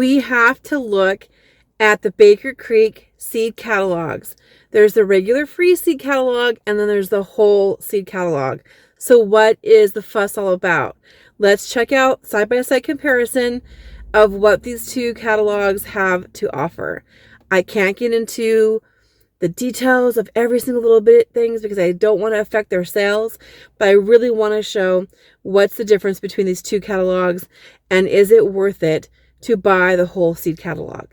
we have to look at the Baker Creek seed catalogs. There's the regular free seed catalog, and then there's the whole seed catalog. So what is the fuss all about? Let's check out side-by-side comparison of what these two catalogs have to offer. I can't get into the details of every single little bit things because I don't want to affect their sales, but I really want to show what's the difference between these two catalogs and is it worth it to buy the whole seed catalog.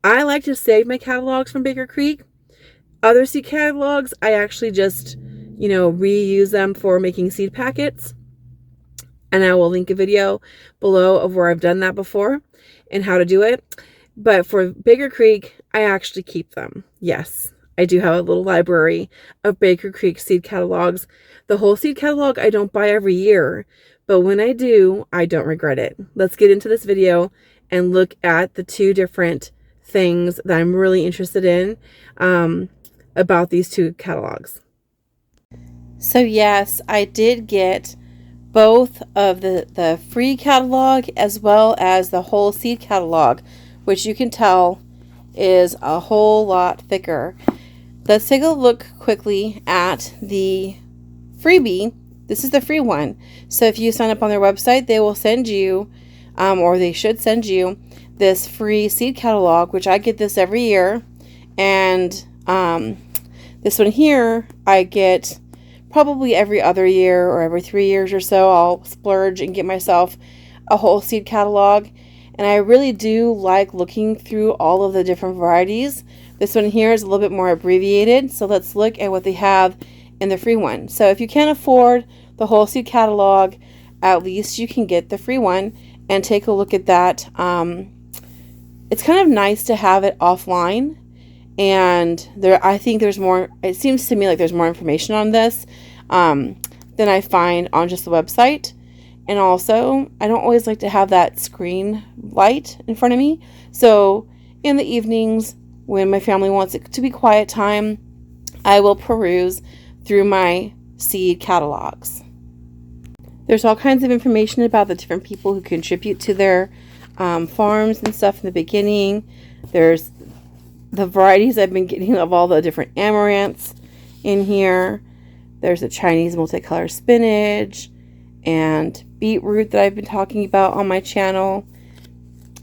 I like to save my catalogs from Baker Creek. Other seed catalogs, I actually just, reuse them for making seed packets. And I will link a video below of where I've done that before and how to do it. But for Baker Creek, I actually keep them. Yes, I do have a little library of Baker Creek seed catalogs. The whole seed catalog I don't buy every year, but when I do, I don't regret it. Let's get into this video and look at the two different things that I'm really interested in about these two catalogs. So yes, I did get both of the free catalog as well as the whole seed catalog, which you can tell is a whole lot thicker. Let's take a look quickly at the freebie. This is the free one. So if you sign up on their website, they will send you, or they should send you, this free seed catalog, which I get this every year. And this one here, I get probably every other year or every 3 years or so. I'll splurge and get myself a whole seed catalog. And I really do like looking through all of the different varieties. This one here is a little bit more abbreviated. So let's look at what they have in the free one. So if you can't afford the whole seed catalog, at least you can get the free one and take a look at that. It's kind of nice to have it offline. And I think there's more, it seems to me like there's more information on this than I find on just the website. And also, I don't always like to have that screen light in front of me. So in the evenings, when my family wants it to be quiet time, I will peruse through my seed catalogs. There's all kinds of information about the different people who contribute to their farms and stuff in the beginning. There's the varieties I've been getting of all the different amaranths in here. There's a Chinese multicolor spinach and beetroot that I've been talking about on my channel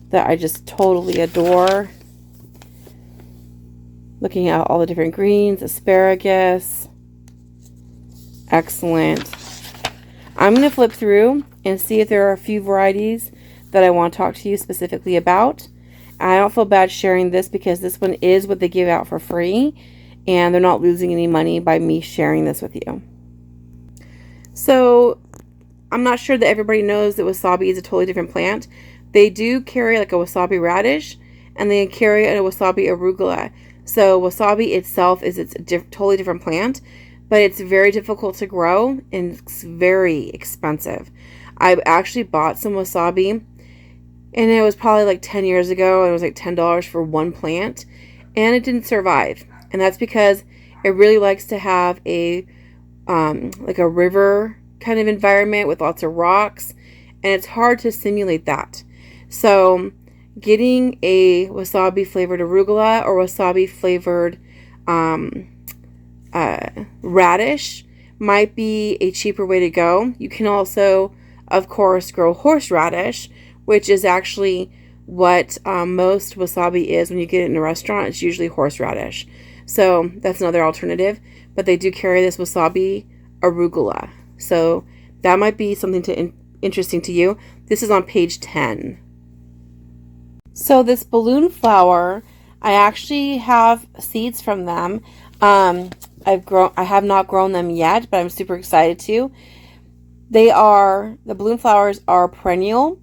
that I just totally adore. Looking at all the different greens, asparagus. Excellent. I'm going to flip through and see if there are a few varieties that I want to talk to you specifically about. I don't feel bad sharing this because this one is what they give out for free and they're not losing any money by me sharing this with you. So I'm not sure that everybody knows that wasabi is a totally different plant. They do carry like a wasabi radish and they carry a Wasabi Arugula. So wasabi itself is totally different plant, but it's very difficult to grow and it's very expensive. I actually bought some wasabi and it was probably like 10 years ago. And it was like $10 for one plant and it didn't survive. And that's because it really likes to have a like a river kind of environment with lots of rocks. And it's hard to simulate that. So getting a wasabi flavored arugula or wasabi flavored radish might be a cheaper way to go. You can also, of course, grow horseradish, which is actually what most wasabi is when you get it in a restaurant. It's usually horseradish. So that's another alternative. But they do carry this Wasabi Arugula. So that might be something interesting to you. This is on page 10. So this balloon flower, I actually have seeds from them. I have not grown them yet, but I'm super excited to. The balloon flowers are perennial.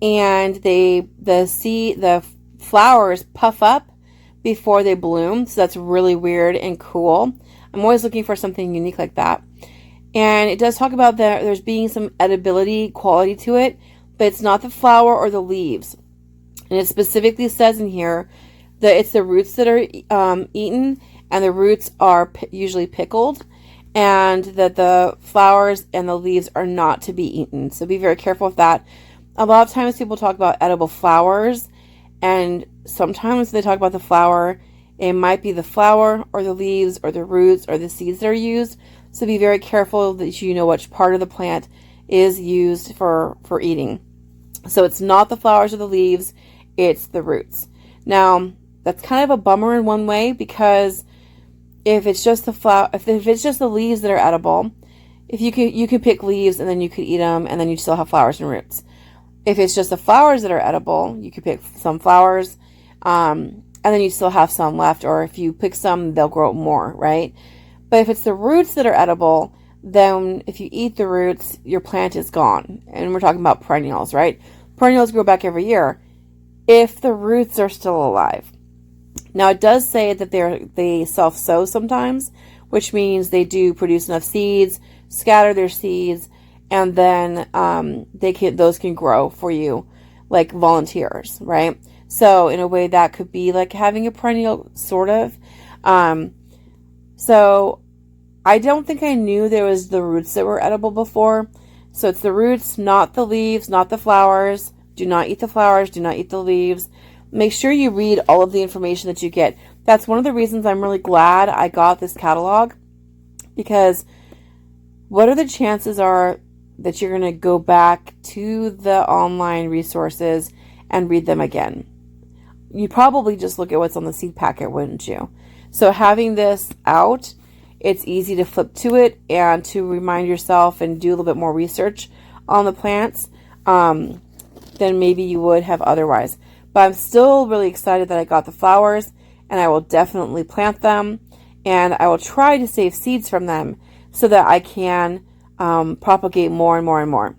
And the flowers puff up before they bloom. So that's really weird and cool. I'm always looking for something unique like that. And it does talk about there's being some edibility quality to it, but it's not the flower or the leaves. And it specifically says in here that it's the roots that are eaten, and the roots are usually pickled, and that the flowers and the leaves are not to be eaten. So be very careful with that. A lot of times people talk about edible flowers, And sometimes when they talk about the flower, it might be the flower or the leaves or the roots or the seeds that are used. So be very careful that you know which part of the plant is used for eating. So it's not the flowers or the leaves, it's the roots. Now, that's kind of a bummer in one way, because if it's just the flower, if it's just the leaves that are edible, if you can pick leaves and then you could eat them and then you still have flowers and roots. If it's just the flowers that are edible, you could pick some flowers, and then you still have some left. Or if you pick some, they'll grow more, right? But if it's the roots that are edible, then if you eat the roots, your plant is gone. And we're talking about perennials, right? Perennials grow back every year if the roots are still alive. Now, it does say that they self-sow sometimes, which means they do produce enough seeds, scatter their seeds, and then those can grow for you like volunteers, right? So in a way, that could be like having a perennial, sort of. So I don't think I knew there was the roots that were edible before. So it's the roots, not the leaves, not the flowers. Do not eat the flowers. Do not eat the leaves. Make sure you read all of the information that you get. That's one of the reasons I'm really glad I got this catalog, because what are the chances are that you're going to go back to the online resources and read them again? You probably just look at what's on the seed packet, wouldn't you? So having this out, it's easy to flip to it and to remind yourself and do a little bit more research on the plants than maybe you would have otherwise. But I'm still really excited that I got the flowers, and I will definitely plant them, and I will try to save seeds from them so that I can propagate more and more and more.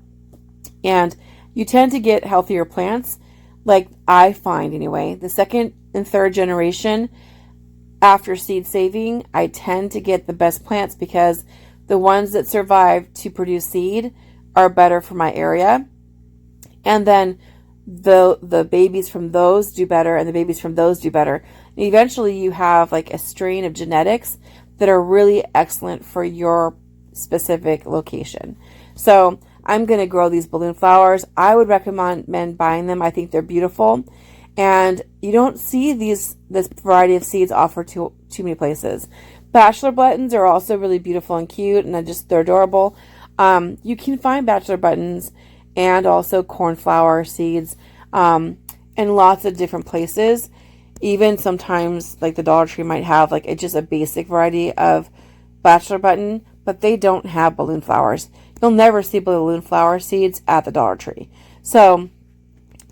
And you tend to get healthier plants, like I find anyway. The second and third generation after seed saving, I tend to get the best plants, because the ones that survive to produce seed are better for my area. And then the babies from those do better, and the babies from those do better. And eventually you have like a strain of genetics that are really excellent for your specific location. So I'm going to grow these balloon flowers. I would recommend buying them. I think they're beautiful. And you don't see this variety of seeds offered too many places. Bachelor buttons are also really beautiful and cute, and they're adorable. You can find bachelor buttons and also cornflower seeds in lots of different places. Even sometimes, like the Dollar Tree might have like just a basic variety of bachelor button, but they don't have balloon flowers. You'll never see balloon flower seeds at the Dollar Tree. So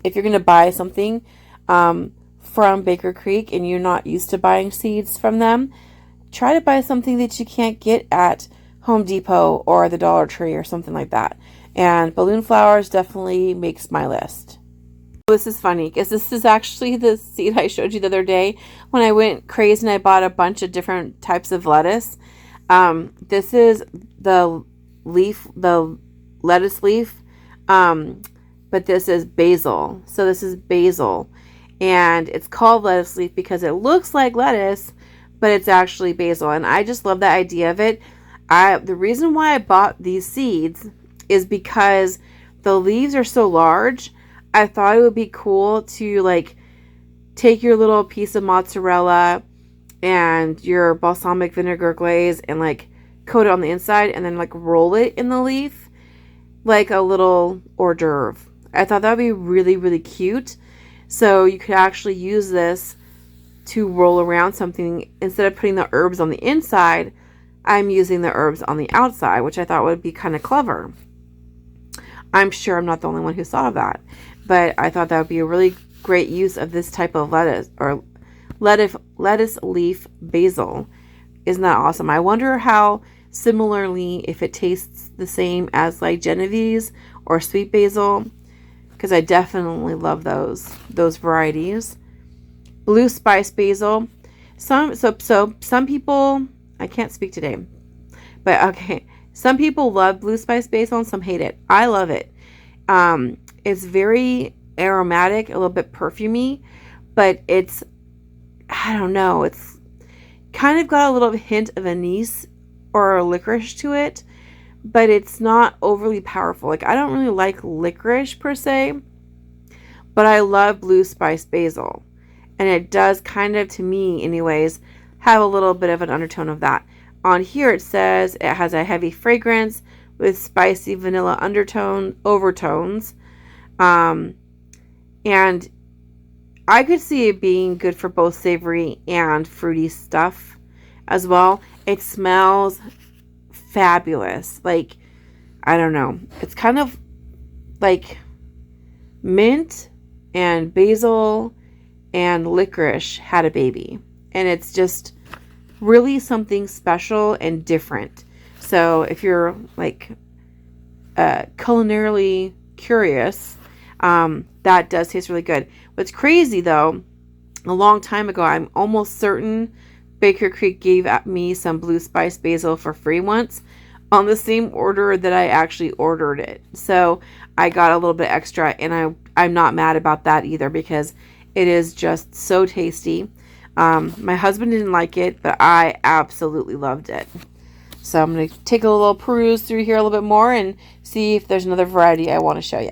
if you're going to buy something from Baker Creek and you're not used to buying seeds from them, try to buy something that you can't get at Home Depot or the Dollar Tree or something like that. And balloon flowers definitely makes my list. This is funny because this is actually the seed I showed you the other day when I went crazy and I bought a bunch of different types of lettuce. This is the lettuce leaf, but this is basil. So this is basil, and it's called lettuce leaf because it looks like lettuce, but it's actually basil. And I just love the idea of it. The reason why I bought these seeds is because the leaves are so large. I thought it would be cool to like take your little piece of mozzarella and your balsamic vinegar glaze and like coat it on the inside and then like roll it in the leaf like a little hors d'oeuvre. I thought that would be really, really cute. So you could actually use this to roll around something. Instead of putting the herbs on the inside, I'm using the herbs on the outside, which I thought would be kind of clever. I'm sure I'm not the only one who thought of that, but I thought that would be a really great use of this type of lettuce, or lettuce leaf basil. Isn't that awesome? I wonder how similarly, if it tastes the same as like Genovese or sweet basil, because I definitely love those varieties. Blue spice basil. Some people, I can't speak today, but okay. Some people love blue spice basil and some hate it. I love it. It's very aromatic, a little bit perfumey, but I don't know, it's kind of got a little hint of anise or licorice to it, but it's not overly powerful. Like, I don't really like licorice per se, but I love blue spice basil. And it does kind of, to me anyways, have a little bit of an undertone of that. On here it says it has a heavy fragrance with spicy vanilla overtones. And I could see it being good for both savory and fruity stuff as well. It smells fabulous. Like, I don't know. It's kind of like mint and basil and licorice had a baby. And it's just really something special and different. So if you're like culinarily curious, that does taste really good. What's crazy though, a long time ago, I'm almost certain Baker Creek gave me some blue spice basil for free once on the same order that I actually ordered it. So I got a little bit extra, and I'm not mad about that either, because it is just so tasty. My husband didn't like it, but I absolutely loved it. So I'm going to take a little peruse through here a little bit more and see if there's another variety I want to show you.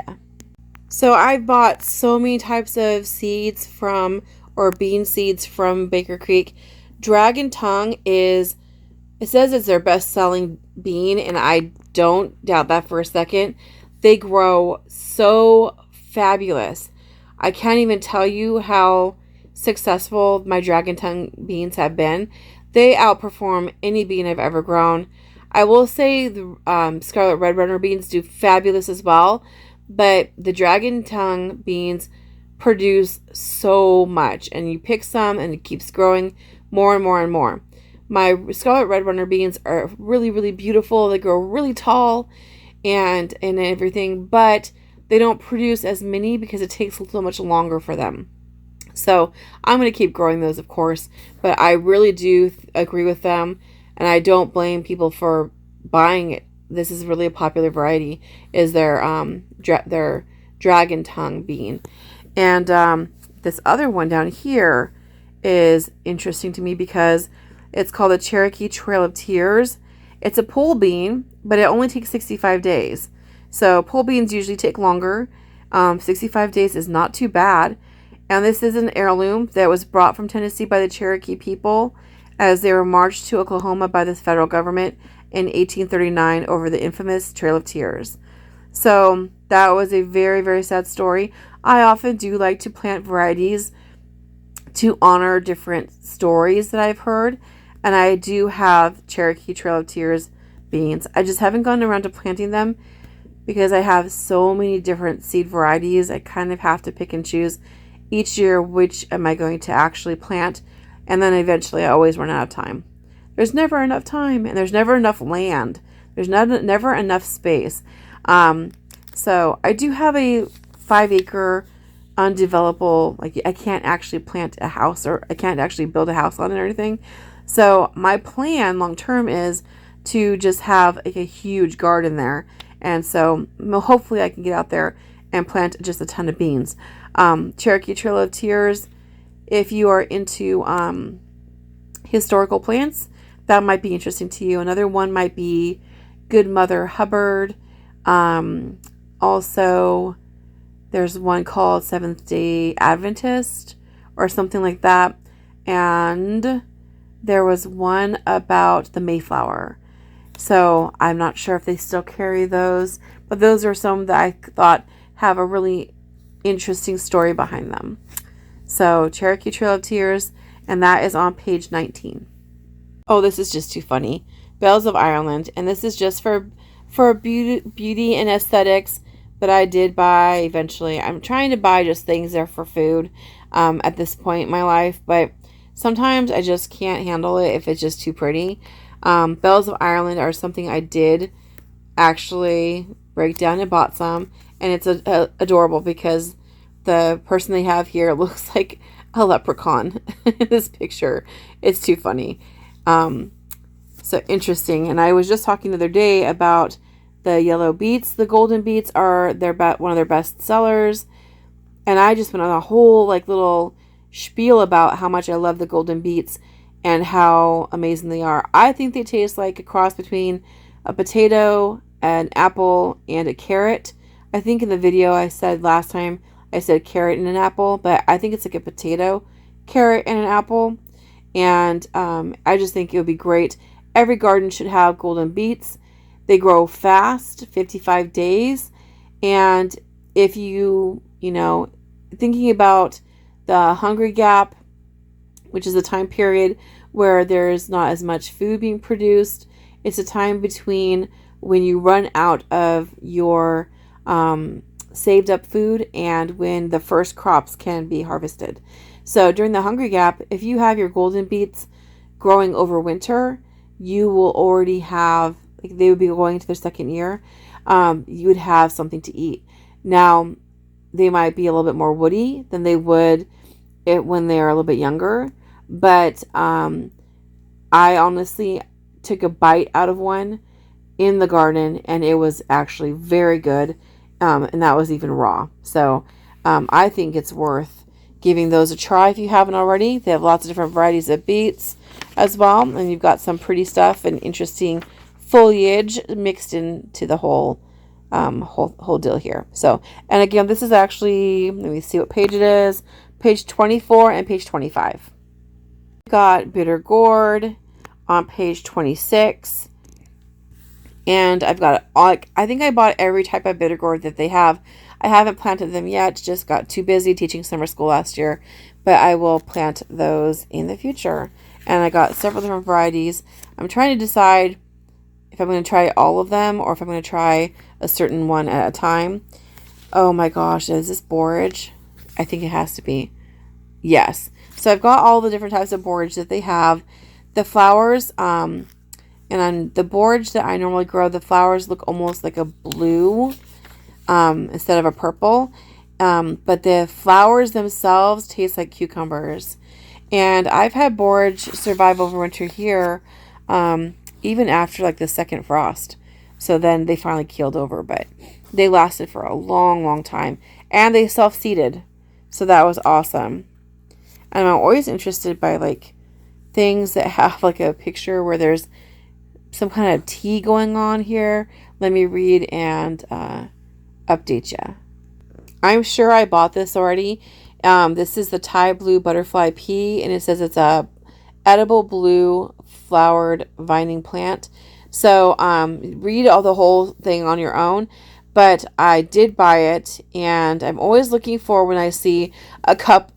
So I've bought so many types of seeds or bean seeds from Baker Creek. Dragon Tongue it says it's their best-selling bean, and I don't doubt that for a second. They grow so fabulous. I can't even tell you how successful my Dragon Tongue beans have been. They outperform any bean I've ever grown. I will say the Scarlet Red Runner beans do fabulous as well, but the Dragon Tongue beans produce so much, and you pick some and it keeps growing more and more and more. My Scarlet Red Runner beans are really, really beautiful. They grow really tall and everything, but they don't produce as many because it takes so much longer for them. So I'm going to keep growing those, of course, but I really do agree with them, and I don't blame people for buying it. This is really a popular variety, is their Dragon Tongue bean. And this other one down here is interesting to me because it's called the Cherokee Trail of Tears. It's a pole bean, but it only takes 65 days. So pole beans usually take longer. 65 days is not too bad. And this is an heirloom that was brought from Tennessee by the Cherokee people as they were marched to Oklahoma by the federal government in 1839 over the infamous Trail of Tears. So that was a very, very sad story. I often do like to plant varieties to honor different stories that I've heard. And I do have Cherokee Trail of Tears beans. I just haven't gotten around to planting them because I have so many different seed varieties. I kind of have to pick and choose each year which am I going to actually plant. And then eventually I always run out of time. There's never enough time, and there's never enough land. There's never enough space. So I do have a 5-acre undevelopable, like I can't actually plant a house, or I can't actually build a house on it or anything. So my plan long term is to just have like a huge garden there. And so hopefully I can get out there and plant just a ton of beans. Cherokee Trail of Tears, if you are into historical plants, that might be interesting to you. Another one might be Good Mother Hubbard. Also, there's one called Seventh-day Adventist or something like that. And there was one about the Mayflower. So I'm not sure if they still carry those, but those are some that I thought have a really interesting story behind them. So Cherokee Trail of Tears, and that is on page 19. Oh, this is just too funny. Bells of Ireland, and this is just for beauty and aesthetics, but I did buy eventually. I'm trying to buy just things that are for food at this point in my life, but sometimes I just can't handle it if it's just too pretty. Bells of Ireland are something I did actually break down and bought some, and it's adorable because the person they have here looks like a leprechaun in this picture. It's too funny. So interesting. And I was just talking the other day about the yellow beets. The golden beets are one of their best sellers. And I just went on a whole little spiel about how much I love the golden beets and how amazing they are. I think they taste like a cross between a potato, an apple, and a carrot. I think in the video I said last time I said carrot and an apple, but I think it's like a potato, carrot, and an apple. And I just think it would be great. Every garden should have golden beets. They grow fast, 55 days. And if thinking about the Hungry Gap, which is a time period where there's not as much food being produced, it's a time between when you run out of your saved up food and when the first crops can be harvested. So during the Hungry Gap, if you have your golden beets growing over winter, you will already have, like, they would be going into their second year. You would have something to eat. Now, they might be a little bit more woody than they would when they are a little bit younger. But I honestly took a bite out of one in the garden, and it was actually very good. And that was even raw. So I think it's worth giving those a try if you haven't already. They have lots of different varieties of beets as well. And you've got some pretty stuff and interesting foliage mixed into the whole deal here. So, and again, this is actually, let me see what page it is. Page 24 and page 25. Got bitter gourd on page 26. And I've got, I think I bought every type of bitter gourd that they have. I haven't planted them yet, just got too busy teaching summer school last year, but I will plant those in the future. And I got several different varieties. I'm trying to decide if I'm going to try all of them or if I'm going to try a certain one at a time. Oh my gosh, is this borage? I think it has to be. Yes. So I've got all the different types of borage that they have. The flowers, and on the borage that I normally grow, the flowers look almost like a blue instead of a purple. But the flowers themselves taste like cucumbers. And I've had borage survive over winter here, even after like the second frost. So then they finally keeled over, but they lasted for a long, long time. And they self-seeded. So that was awesome. And I'm always interested by like things that have like a picture where there's some kind of tea going on here. Let me read and update you. I'm sure I bought this already. This is the Thai blue butterfly pea, and it says it's a edible blue flowered vining plant. So read all the whole thing on your own. But I did buy it, and I'm always looking for when I see a cup,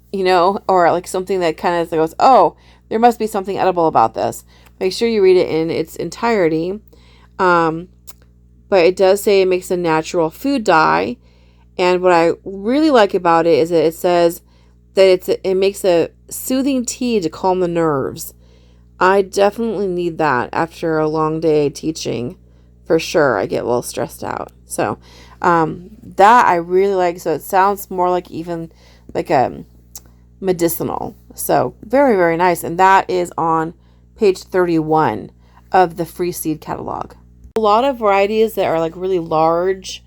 or like something that kind of goes, oh, there must be something edible about this. Make sure you read it in its entirety. But it does say it makes a natural food dye. And what I really like about it is that it says that it makes a soothing tea to calm the nerves. I definitely need that after a long day teaching. For sure, I get a little stressed out. So that I really like. So it sounds more like even like a medicinal. So very, very nice. And that is on page 31 of the free seed catalog. A lot of varieties that are like really large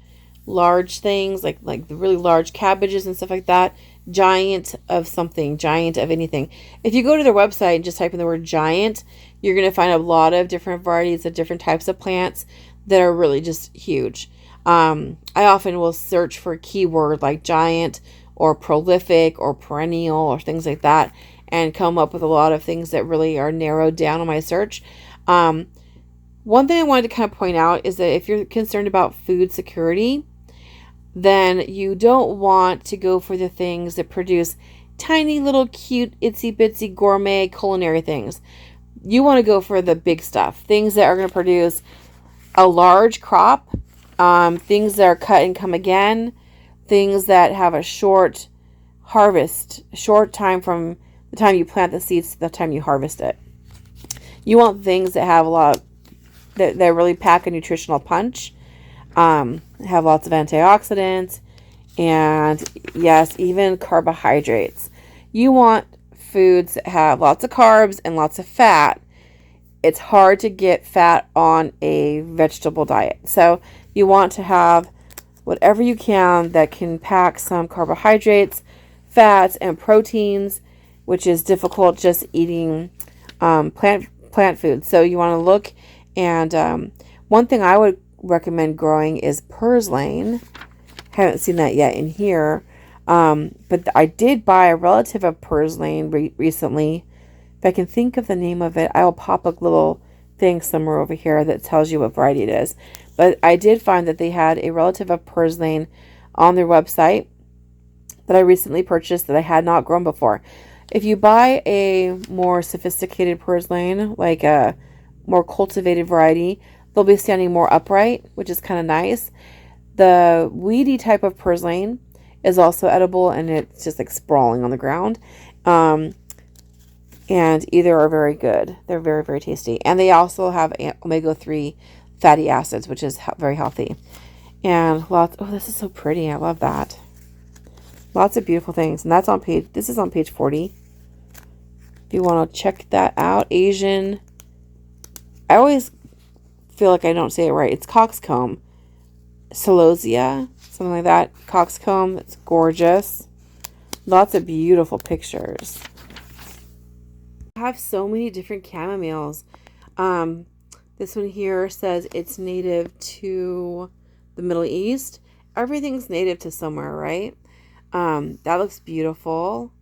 things, like the really large cabbages and stuff like that. Giant of something, giant of anything. If you go to their website and just type in the word giant, you're going to find a lot of different varieties of different types of plants that are really just huge. I often will search for a keyword like giant or prolific or perennial or things like that and come up with a lot of things that really are narrowed down on my search. One thing I wanted to kind of point out is that if you're concerned about food security, then you don't want to go for the things that produce tiny little cute itsy bitsy gourmet culinary things. You want to go for the big stuff, things that are going to produce a large crop, things that are cut and come again, things that have a short harvest, short time from the time you plant the seeds to the time you harvest it. You want things that have a lot of, that really pack a nutritional punch, have lots of antioxidants, and yes, even carbohydrates. You want foods that have lots of carbs and lots of fat. It's hard to get fat on a vegetable diet. So you want to have whatever you can that can pack some carbohydrates, fats, and proteins, which is difficult just eating plant food. So you want to look, and one thing I would recommend growing is purslane. Haven't seen that yet in here. But I did buy a relative of purslane recently. If I can think of the name of it, I will pop a little thing somewhere over here that tells you what variety it is. But I did find that they had a relative of purslane on their website that I recently purchased that I had not grown before. If you buy a more sophisticated purslane, like a more cultivated variety, they'll be standing more upright, which is kind of nice. The weedy type of purslane is also edible, and it's just like sprawling on the ground. And either are very good. They're very, very tasty. And they also have omega-3 fatty acids, which is very healthy. And lots, oh, this is so pretty. I love that. Lots of beautiful things. And that's on page, this is on page 40. If you want to check that out. Asian, I always feel like I don't say it right. It's coxcomb. Celosia, something like that. Coxcomb, it's gorgeous. Lots of beautiful pictures. I have so many different chamomiles. This one here says it's native to the Middle East. Everything's native to somewhere, right? That looks beautiful.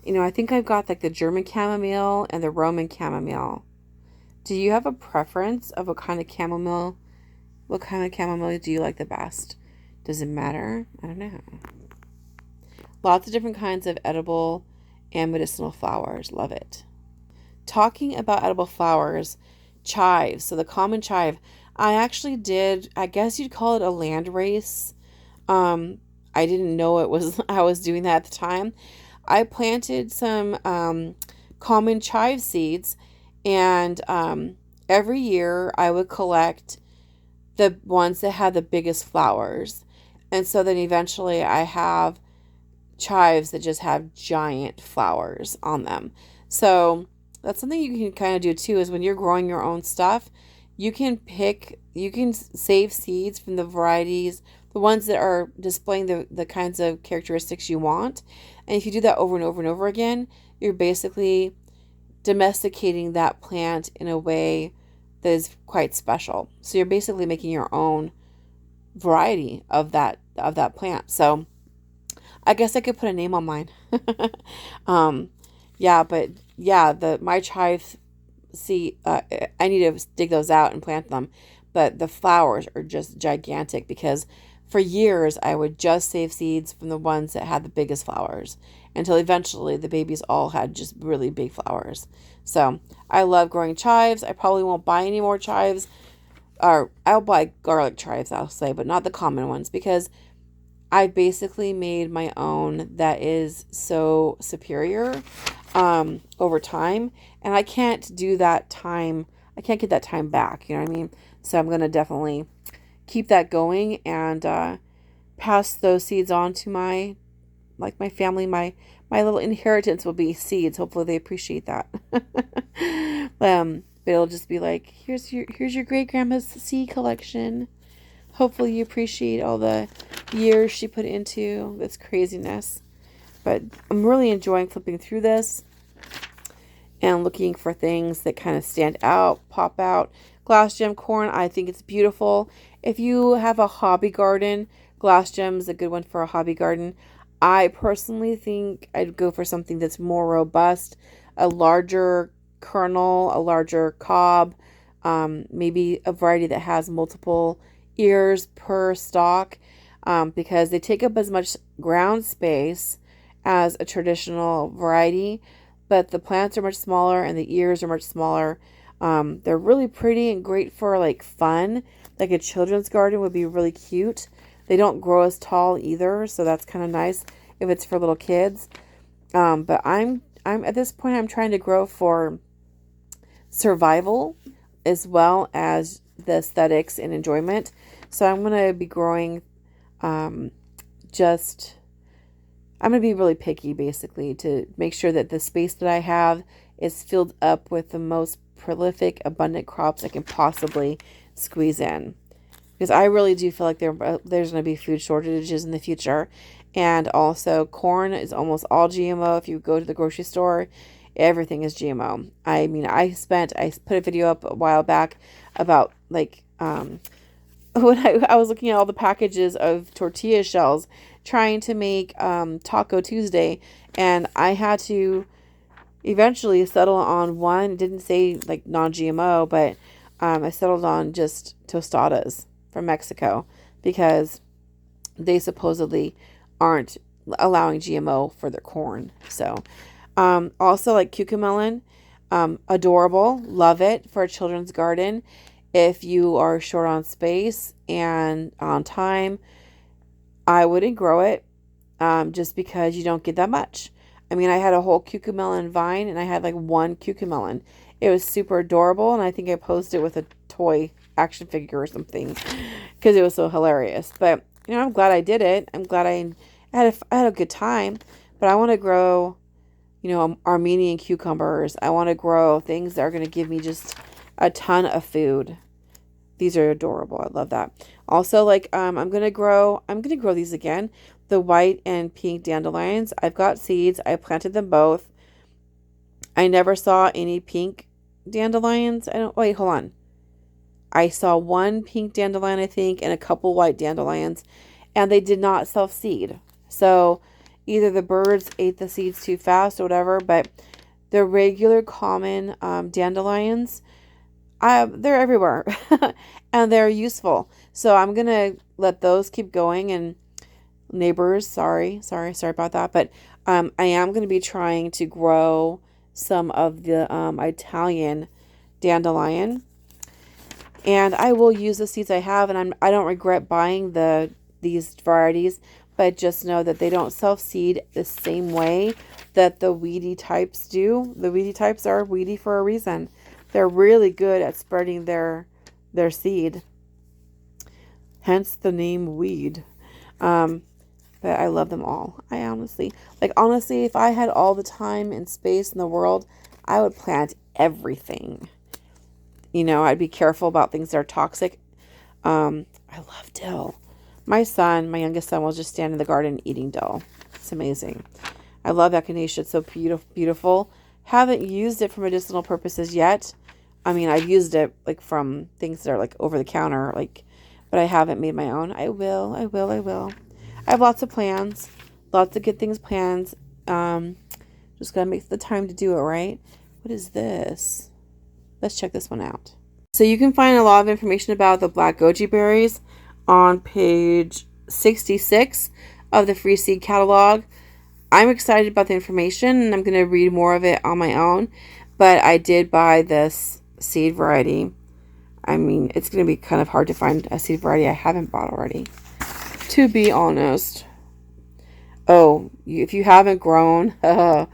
You know, I think I've got like the German chamomile and the Roman chamomile. Do you have a preference of what kind of chamomile? What kind of chamomile do you like the best? Does it matter? I don't know. Lots of different kinds of edible and medicinal flowers. Love it. Talking about edible flowers, chives. So the common chive. I actually did, I guess you'd call it a landrace. I didn't know it was, I was doing that at the time. I planted some common chive seeds, and every year I would collect the ones that had the biggest flowers. And so then eventually I have chives that just have giant flowers on them. So that's something you can kind of do too, is when you're growing your own stuff, you can save seeds from the varieties, the ones that are displaying the kinds of characteristics you want. And if you do that over and over and over again, you're basically domesticating that plant in a way that is quite special. So you're basically making your own variety of that plant. So I guess I could put a name on mine. Yeah, but yeah, my chives, see, I need to dig those out and plant them. But the flowers are just gigantic, because for years I would just save seeds from the ones that had the biggest flowers, until eventually the babies all had just really big flowers. So I love growing chives. I probably won't buy any more chives, or I'll buy garlic chives, I'll say, but not the common ones, because I basically made my own that is so superior over time, and I can't do that time. I can't get that time back. You know what I mean? So I'm gonna definitely keep that going and pass those seeds on to my family. My little inheritance will be seeds. Hopefully they appreciate that. But it'll just be like, here's your great grandma's seed collection. Hopefully you appreciate all the years she put into this craziness. But I'm really enjoying flipping through this and looking for things that kind of stand out, pop out. Glass gem corn, I think it's beautiful. If you have a hobby garden, glass gem is a good one for a hobby garden. I personally think I'd go for something that's more robust, a larger kernel, a larger cob, maybe a variety that has multiple ears per stalk, because they take up as much ground space as a traditional variety, but the plants are much smaller and the ears are much smaller. They're really pretty and great for like fun. Like a children's garden would be really cute. They don't grow as tall either, so that's kind of nice if it's for little kids. But I'm at this point, I'm trying to grow for survival as well as the aesthetics and enjoyment. So I'm going to be growing I'm going to be really picky, basically, to make sure that the space that I have is filled up with the most prolific, abundant crops I can possibly squeeze in. Because I really do feel like there's going to be food shortages in the future. And also, corn is almost all GMO. If you go to the grocery store, everything is GMO. I mean, I put a video up a while back about like when I was looking at all the packages of tortilla shells trying to make Taco Tuesday, and I had to eventually settle on one. It didn't say like non-GMO, but I settled on just tostadas from Mexico because they supposedly aren't allowing GMO for their corn. So, also like cucamelon, adorable, love it for a children's garden. If you are short on space and on time, I wouldn't grow it, just because you don't get that much. I mean, I had a whole cucamelon vine and I had like one cucamelon. It was super adorable, and I think I posted it with a toy action figure or something because it was so hilarious. But I'm glad I did it. I'm glad I had a good time. But I want to grow, Armenian cucumbers. I want to grow things that are going to give me just a ton of food. These are adorable. I love that. Also, like, I'm gonna grow these again. The white and pink dandelions. I've got seeds. I planted them both. I never saw any pink dandelions. Wait, hold on. I saw one pink dandelion, I think, and a couple white dandelions, and they did not self-seed. So either the birds ate the seeds too fast or whatever, but the regular common dandelions, they're everywhere and they're useful. So I'm going to let those keep going. And neighbors, sorry about that. But I am going to be trying to grow some of the Italian dandelion. And I will use the seeds I have, and I don't regret buying these varieties, but just know that they don't self-seed the same way that the weedy types do. The weedy types are weedy for a reason. They're really good at spreading their seed. Hence the name weed. But I love them all. I honestly, if I had all the time and space in the world, I would plant everything. I'd be careful about things that are toxic. I love dill. My youngest son, will just stand in the garden eating dill. It's amazing. I love echinacea. It's so beautiful. Haven't used it for medicinal purposes yet. I mean, I've used it like from things that are like over the counter, but I haven't made my own. I will. I have lots of plans, lots of good things planned. Just gotta make the time to do it, right? What is this? Let's check this one out. So you can find a lot of information about the black goji berries on page 66 of the free seed catalog. I'm excited about the information, and I'm going to read more of it on my own. But I did buy this seed variety. I mean, it's going to be kind of hard to find a seed variety I haven't bought already, to be honest. Oh, if you haven't grown the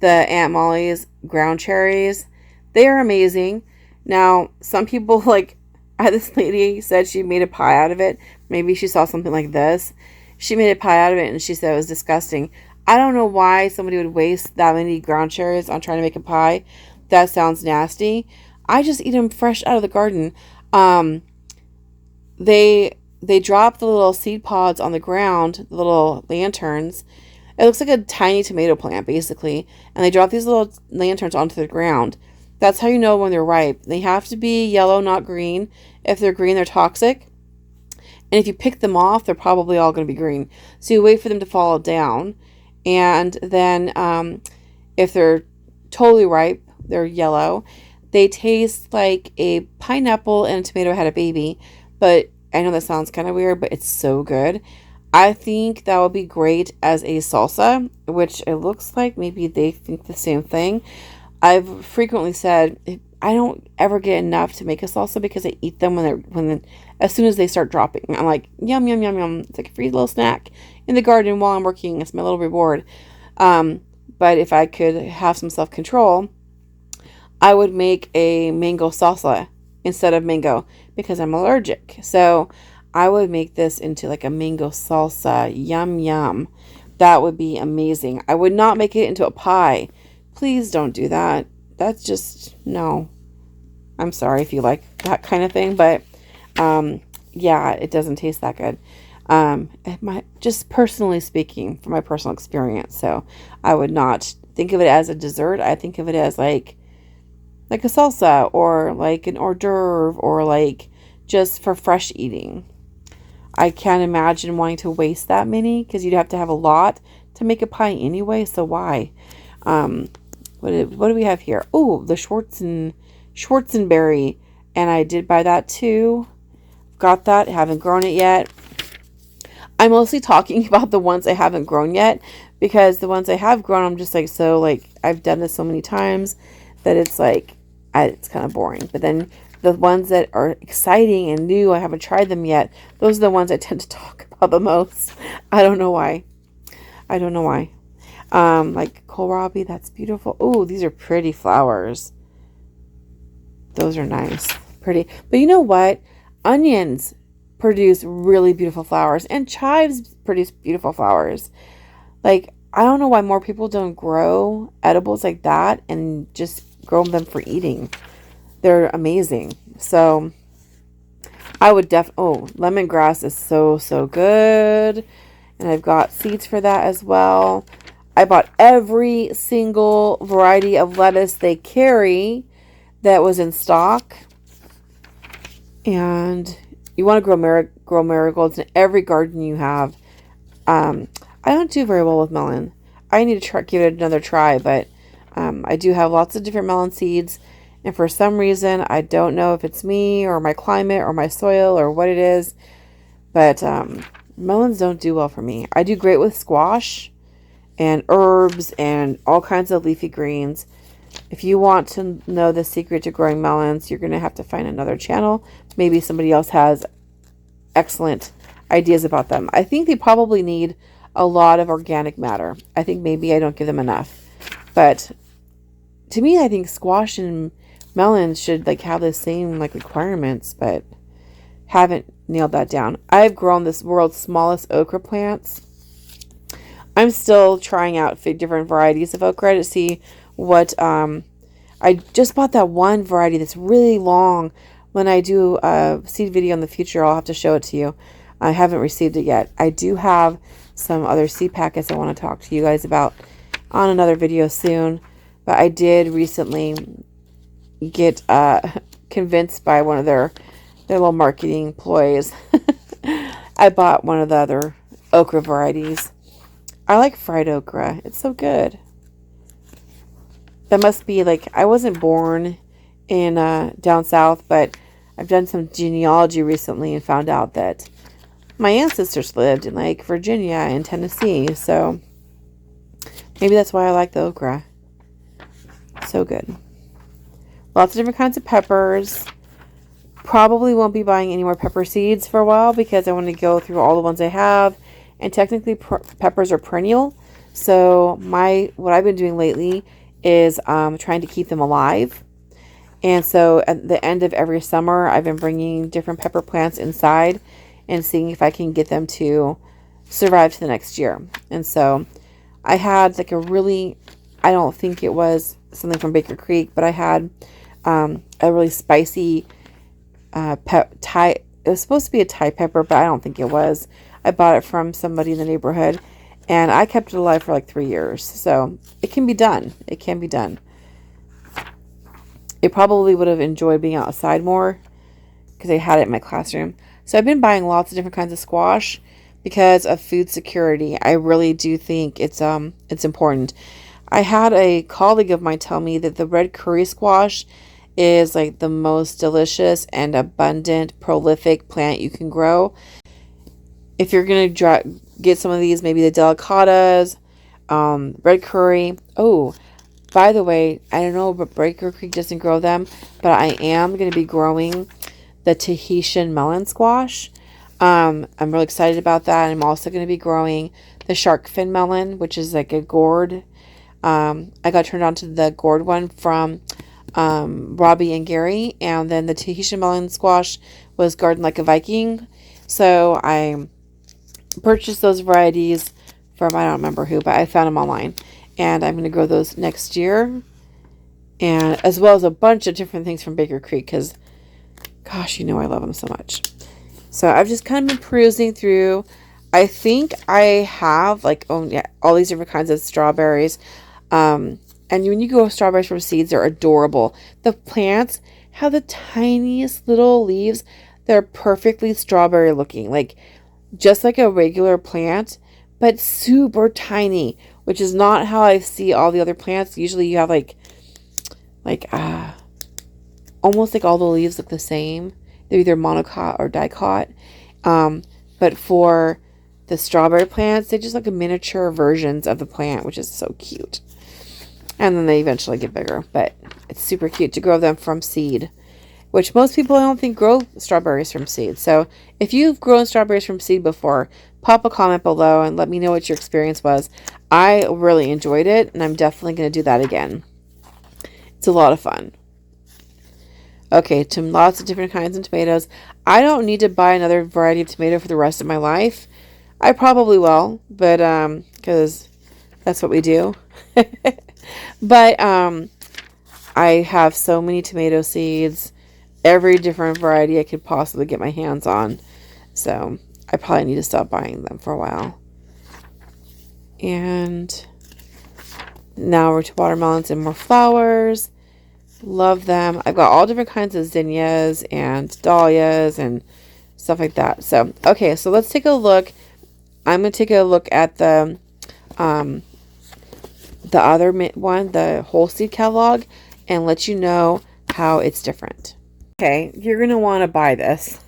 Aunt Molly's ground cherries, they are amazing. Now, some people, this lady said she made a pie out of it. Maybe she saw something like this. She made a pie out of it, and she said it was disgusting. I don't know why somebody would waste that many ground cherries on trying to make a pie. That sounds nasty. I just eat them fresh out of the garden. They drop the little seed pods on the ground, the little lanterns. It looks like a tiny tomato plant, basically. And they drop these little lanterns onto the ground. That's how you know when they're ripe. They have to be yellow, not green. If they're green, they're toxic. And if you pick them off, they're probably all going to be green. So you wait for them to fall down. And then if they're totally ripe, they're yellow. They taste like a pineapple and a tomato had a baby. But I know that sounds kind of weird, but it's so good. I think that would be great as a salsa, which it looks like maybe they think the same thing. I've frequently said I don't ever get enough to make a salsa because I eat them as soon as they start dropping. I'm like, yum, yum, yum, yum. It's like a free little snack in the garden while I'm working. It's my little reward. But if I could have some self-control, I would make a mango salsa instead of mango because I'm allergic. So I would make this into like a mango salsa. Yum, yum. That would be amazing. I would not make it into a pie. Please don't do that. That's just, no. I'm sorry if you like that kind of thing, but yeah, it doesn't taste that good. Just personally speaking, from my personal experience. So I would not think of it as a dessert. I think of it as like a salsa or like an hors d'oeuvre or like just for fresh eating. I can't imagine wanting to waste that many because you'd have to have a lot to make a pie anyway. So why? What do we have here? Oh, the Schwarzenberry, and I did buy that too. Got that. Haven't grown it yet. I'm mostly talking about the ones I haven't grown yet because the ones I have grown, I'm just like I've done this so many times that it's like it's kind of boring. But then the ones that are exciting and new, I haven't tried them yet. Those are the ones I tend to talk about the most. I don't know why. Like kohlrabi, that's beautiful. Oh, these are pretty flowers. Those are nice. Pretty. But you know what? Onions produce really beautiful flowers, and chives produce beautiful flowers. Like, I don't know why more people don't grow edibles like that and just grow them for eating. They're amazing. So I would lemongrass is so good. And I've got seeds for that as well. I bought every single variety of lettuce they carry that was in stock. And you want to grow marigolds in every garden you have. I don't do very well with melon. I need to give it another try, but I do have lots of different melon seeds. And for some reason, I don't know if it's me or my climate or my soil or what it is, but melons don't do well for me. I do great with squash and herbs and all kinds of leafy greens. If you want to know the secret to growing melons, you're going to have to find another channel. Maybe somebody else has excellent ideas about them. I think they probably need a lot of organic matter. I think maybe I don't give them enough. But to me, I think squash and melons should have the same requirements, but haven't nailed that down. I've grown this world's smallest okra plants. I'm still trying out different varieties of okra to see what I just bought that one variety that's really long. When I do a seed video in the future, I'll have to show it to you. I haven't received it yet. I do have some other seed packets I want to talk to you guys about on another video soon. But I did recently get convinced by one of their little marketing ploys. I bought one of the other okra varieties. I like fried okra. It's so good. That must be I wasn't born in down south, but I've done some genealogy recently and found out that my ancestors lived in Virginia and Tennessee. So maybe that's why I like the okra. So good. Lots of different kinds of peppers. Probably won't be buying any more pepper seeds for a while because I want to go through all the ones I have. And technically peppers are perennial. So what I've been doing lately is trying to keep them alive. And so at the end of every summer, I've been bringing different pepper plants inside and seeing if I can get them to survive to the next year. And so I had I don't think it was something from Baker Creek, but I had a really spicy Thai. It was supposed to be a Thai pepper, but I don't think it was. I bought it from somebody in the neighborhood, and I kept it alive for 3 years. So it can be done. It can be done. It probably would have enjoyed being outside more because I had it in my classroom. So I've been buying lots of different kinds of squash because of food security. I really do think it's important. I had a colleague of mine tell me that the red curry squash is the most delicious and abundant, prolific plant you can grow. If you're going to get some of these, maybe the delicatas, red curry. Oh, by the way, I don't know, but Baker Creek doesn't grow them, but I am going to be growing the Tahitian melon squash. I'm really excited about that. I'm also going to be growing the shark fin melon, which is a gourd. I got turned on to the gourd one from Robbie and Gary, and then the Tahitian melon squash was Garden Like a Viking. So I purchased those varieties from, I don't remember who, but I found them online, and I'm going to grow those next year, and as well as a bunch of different things from Baker Creek because, gosh, I love them so much. So I've just kind of been perusing through. I think I have all these different kinds of strawberries. And when you grow strawberries from seeds, they're adorable. The plants have the tiniest little leaves They're perfectly strawberry looking, like just like a regular plant, but super tiny, which is not how I see all the other plants. Usually you have like almost like all the leaves look the same. They're either monocot or dicot. But for the strawberry plants, they just like a miniature versions of the plant, which is so cute. And then they eventually get bigger, but it's super cute to grow them from seed, which most people I don't think grow strawberries from seed. So if you've grown strawberries from seed before, pop a comment below and let me know what your experience was. I really enjoyed it, and I'm definitely going to do that again. It's a lot of fun. Okay, lots of different kinds of tomatoes. I don't need to buy another variety of tomato for the rest of my life. I probably will, but because that's what we do. But I have so many tomato seeds, every different variety I could possibly get my hands on. So I probably need to stop buying them for a while. And now we're to watermelons and more flowers. Love them. I've got all different kinds of zinnias and dahlias and stuff like that. So, okay, so let's take a look. I'm going to take a look at the other one, the whole seed catalog, and let you know how it's different. Okay, you're going to want to buy this.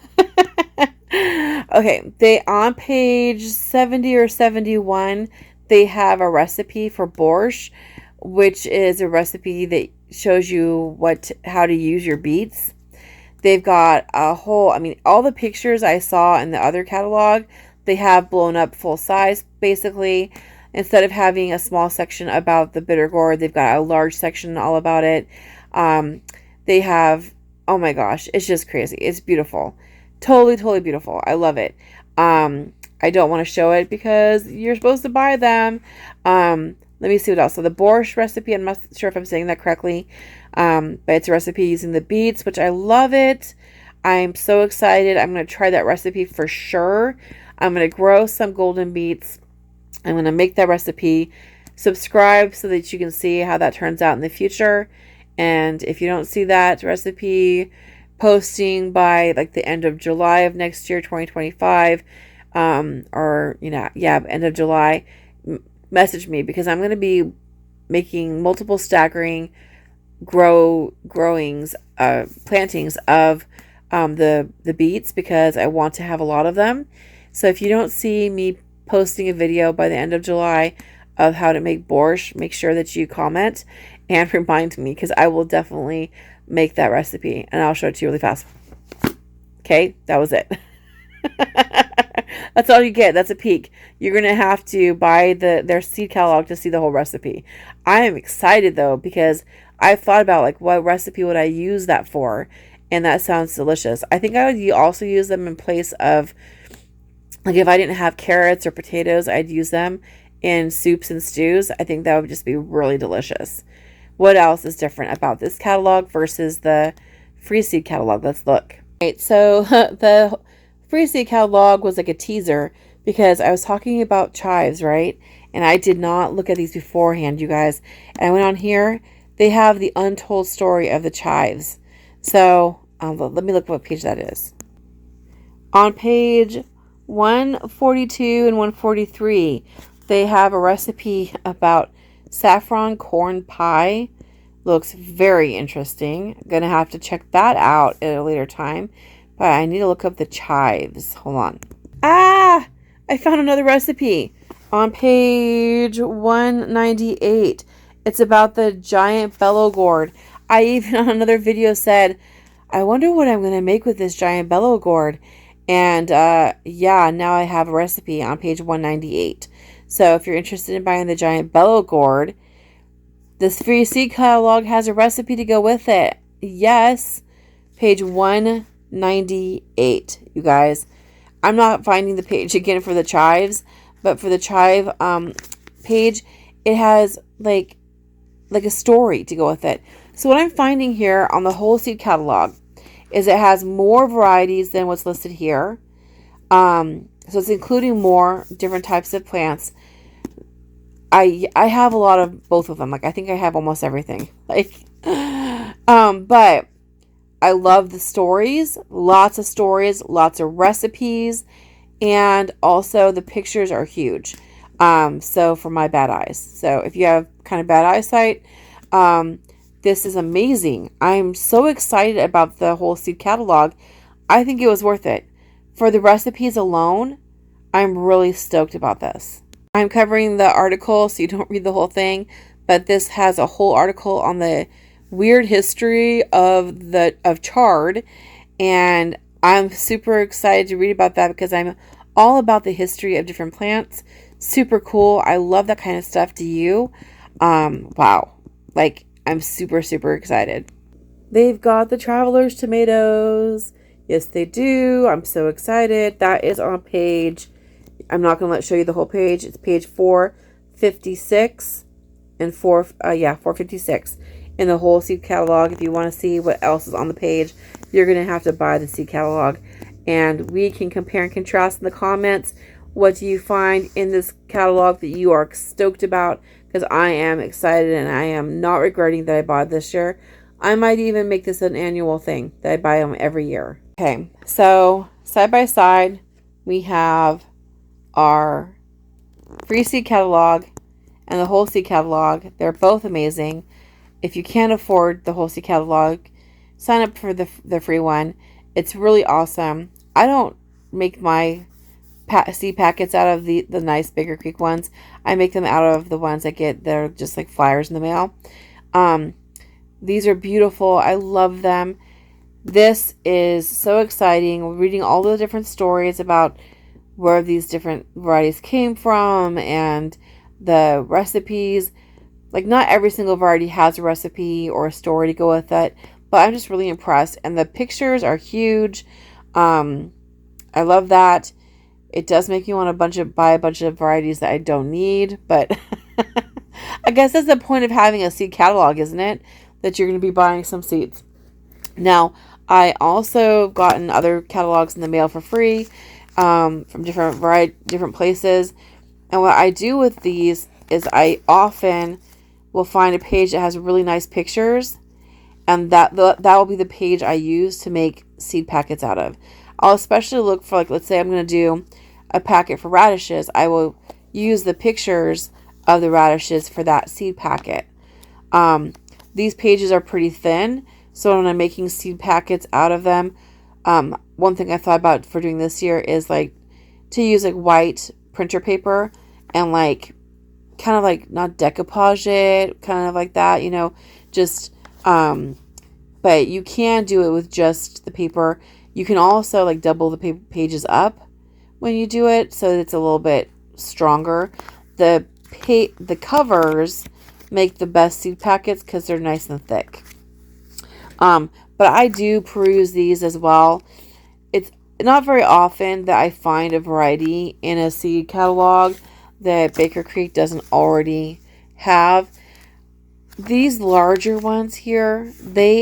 Okay, they on page 70 or 71, they have a recipe for borscht, which is a recipe that shows you how to use your beets. They've got a whole, all the pictures I saw in the other catalog, they have blown up full size, basically. Instead of having a small section about the bitter gourd, they've got a large section all about it. They have, oh my gosh, it's just crazy. It's beautiful. Totally, totally beautiful. I love it. I don't want to show it because you're supposed to buy them. Let me see what else. So the borscht recipe, I'm not sure if I'm saying that correctly, but it's a recipe using the beets, which I love it. I'm so excited. I'm going to try that recipe for sure. I'm going to grow some golden beets. I'm going to make that recipe. Subscribe so that you can see how that turns out in the future. And if you don't see that recipe posting by like the end of July of next year, 2025, or, end of July, message me, because I'm going to be making multiple staggering plantings of the beets, because I want to have a lot of them. So if you don't see me posting a video by the end of July of how to make borscht, make sure that you comment and remind me, because I will definitely make that recipe and I'll show it to you really fast. Okay, that was it. That's all you get. That's a peek. You're going to have to buy their seed catalog to see the whole recipe. I am excited though, because I've thought about like what recipe would I use that for, and that sounds delicious. I think I would also use them in place of, like, if I didn't have carrots or potatoes, I'd use them in soups and stews. I think that would just be really delicious. What else is different about this catalog versus the free seed catalog? Let's look. Right, so the free seed catalog was like a teaser because I was talking about chives, right? And I did not look at these beforehand, you guys. And I went on here. They have the untold story of the chives. So let me look what page that is. On page 142 and 143, they have a recipe about saffron corn pie. Looks very interesting. I'm going to have to check that out at a later time. But I need to look up the chives. Hold on. I found another recipe on page 198. It's about the giant bellow gourd. I even on another video said, I wonder what I'm going to make with this giant bellow gourd. And now I have a recipe on page 198. So if you're interested in buying the giant bellow gourd, this free seed catalog has a recipe to go with it. Yes, page 198, you guys. I'm not finding the page again for the chives, but for the chive page, it has like a story to go with it. So what I'm finding here on the whole seed catalog is it has more varieties than what's listed here. So it's including more different types of plants. I have a lot of both of them. Like, I think I have almost everything. But I love the stories, lots of recipes, and also the pictures are huge. So for my bad eyes. So if you have kind of bad eyesight, this is amazing. I'm so excited about the whole seed catalog. I think it was worth it. For the recipes alone, I'm really stoked about this. I'm covering the article so you don't read the whole thing, but this has a whole article on the weird history of chard, and I'm super excited to read about that because I'm all about the history of different plants. Super cool. I love that kind of stuff. Do you? Wow. Like, I'm super, super excited. They've got the Traveler's tomatoes. Yes, they do. I'm so excited. That is on page, I'm not going to show you the whole page. It's page 456 and 456 in the whole seed catalog. If you want to see what else is on the page, you're going to have to buy the seed catalog. And we can compare and contrast in the comments. What do you find in this catalog that you are stoked about? Because I am excited and I am not regretting that I bought this year. I might even make this an annual thing that I buy them every year. Okay, so side by side, we have our free seed catalog and the whole seed catalog. They're both amazing. If you can't afford the whole seed catalog, sign up for the free one. It's really awesome. I don't make my seed packets out of the nice Baker Creek ones. I make them out of the ones I get that are just like flyers in the mail. These are beautiful. I love them. This is so exciting. We're reading all the different stories about where these different varieties came from and the recipes. Like, not every single variety has a recipe or a story to go with it, but I'm just really impressed. And the pictures are huge. I love that. It does make me want to buy a bunch of varieties that I don't need, but I guess that's the point of having a seed catalog, isn't it? That you're going to be buying some seeds. Now, I also have gotten other catalogs in the mail for free from different places. And what I do with these is I often will find a page that has really nice pictures, and that will be the page I use to make seed packets out of. I'll especially look for, like, let's say I'm going to do a packet for radishes. I will use the pictures of the radishes for that seed packet. These pages are pretty thin, so when I'm making seed packets out of them, one thing I thought about for doing this year is like to use like white printer paper and like kind of like not decoupage it, kind of like that, just but you can do it with just the paper. You can also like double the pages up when you do it, so it's a little bit stronger. The covers make the best seed packets because they're nice and thick. But I do peruse these as well. It's not very often that I find a variety in a seed catalog that Baker Creek doesn't already have. These larger ones here, there's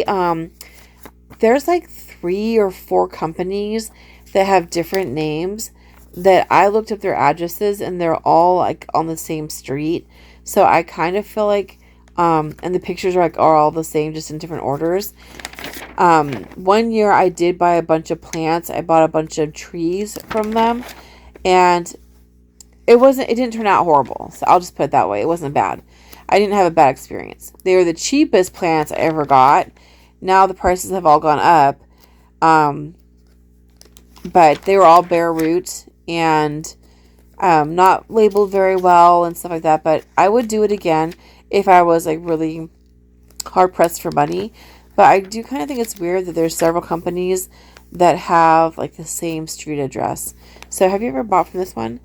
like 3 or 4 companies that have different names that I looked up their addresses, and they're all like on the same street. So I kind of feel like, and the pictures are all the same, just in different orders. One year I did buy a bunch of plants. I bought a bunch of trees from them, and it didn't turn out horrible. So I'll just put it that way. It wasn't bad. I didn't have a bad experience. They were the cheapest plants I ever got. Now the prices have all gone up. But they were all bare root and not labeled very well and stuff like that. But I would do it again if I was like really hard pressed for money. But I do kind of think it's weird that there's several companies that have like the same street address. So have you ever bought from this one?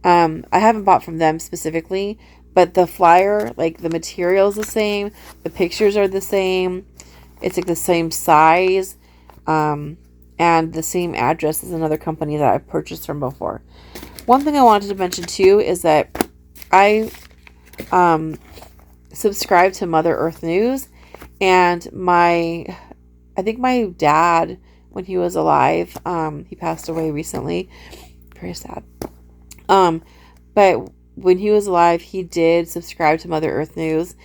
I haven't bought from them specifically, but the flyer, like the material is the same. The pictures are the same. It's like the same size. And the same address as another company that I've purchased from before. One thing I wanted to mention too is that I subscribe to Mother Earth News, and I think my dad, when he was alive, he passed away recently. Very sad. But when he was alive, he did subscribe to Mother Earth News,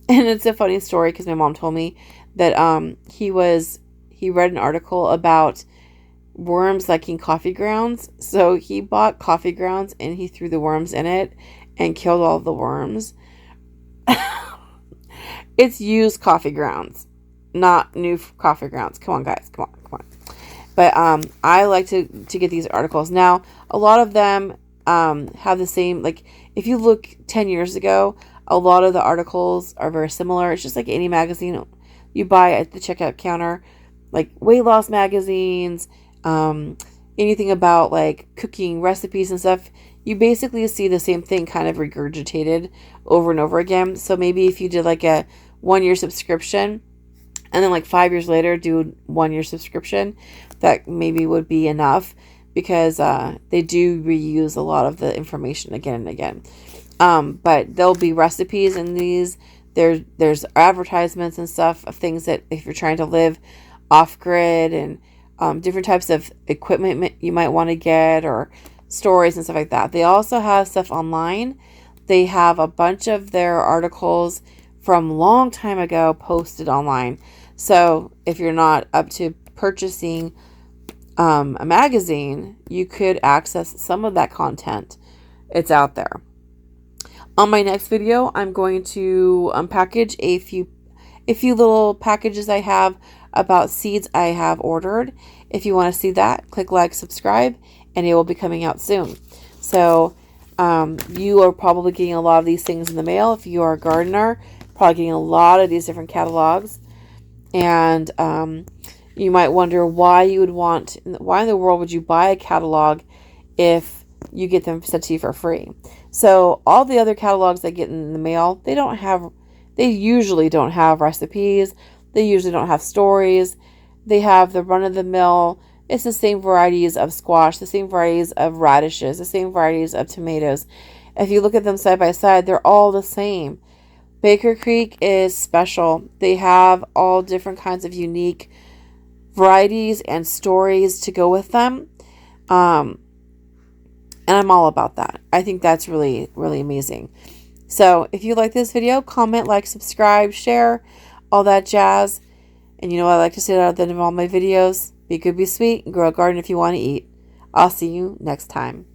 and it's a funny story because my mom told me that he he read an article about worms liking coffee grounds. So he bought coffee grounds and he threw the worms in it and killed all the worms. It's used coffee grounds, not new coffee grounds. Come on, guys. Come on. But I like to get these articles. Now, a lot of them have the same, like, if you look 10 years ago, a lot of the articles are very similar. It's just like any magazine you buy at the checkout counter, like weight loss magazines, anything about like cooking recipes and stuff. You basically see the same thing kind of regurgitated over and over again. So maybe if you did like a 1-year subscription and then like 5 years later do a 1-year subscription, that maybe would be enough, because they do reuse a lot of the information again and again. But there'll be recipes in these. There's advertisements and stuff of things that if you're trying to live off grid, and different types of equipment you might want to get, or stories and stuff like that. They also have stuff online. They have a bunch of their articles from a long time ago posted online. So if you're not up to purchasing a magazine, you could access some of that content. It's out there. On my next video, I'm going to unpackage a few little packages I have about seeds I have ordered. If you want to see that, click like, subscribe, and it will be coming out soon. So you are probably getting a lot of these things in the mail. If you are a gardener, probably getting a lot of these different catalogs. And you might wonder why in the world would you buy a catalog if you get them sent to you for free? So all the other catalogs I get in the mail, they usually don't have recipes. They usually don't have stories. They have the run-of-the-mill. It's the same varieties of squash, the same varieties of radishes, the same varieties of tomatoes. If you look at them side by side, they're all the same. Baker Creek is special. They have all different kinds of unique varieties and stories to go with them. And I'm all about that. I think that's really, really amazing. So if you like this video, comment, like, subscribe, share, all that jazz. And you know what I like to say at the end of all my videos? Be good, be sweet, and grow a garden if you want to eat. I'll see you next time.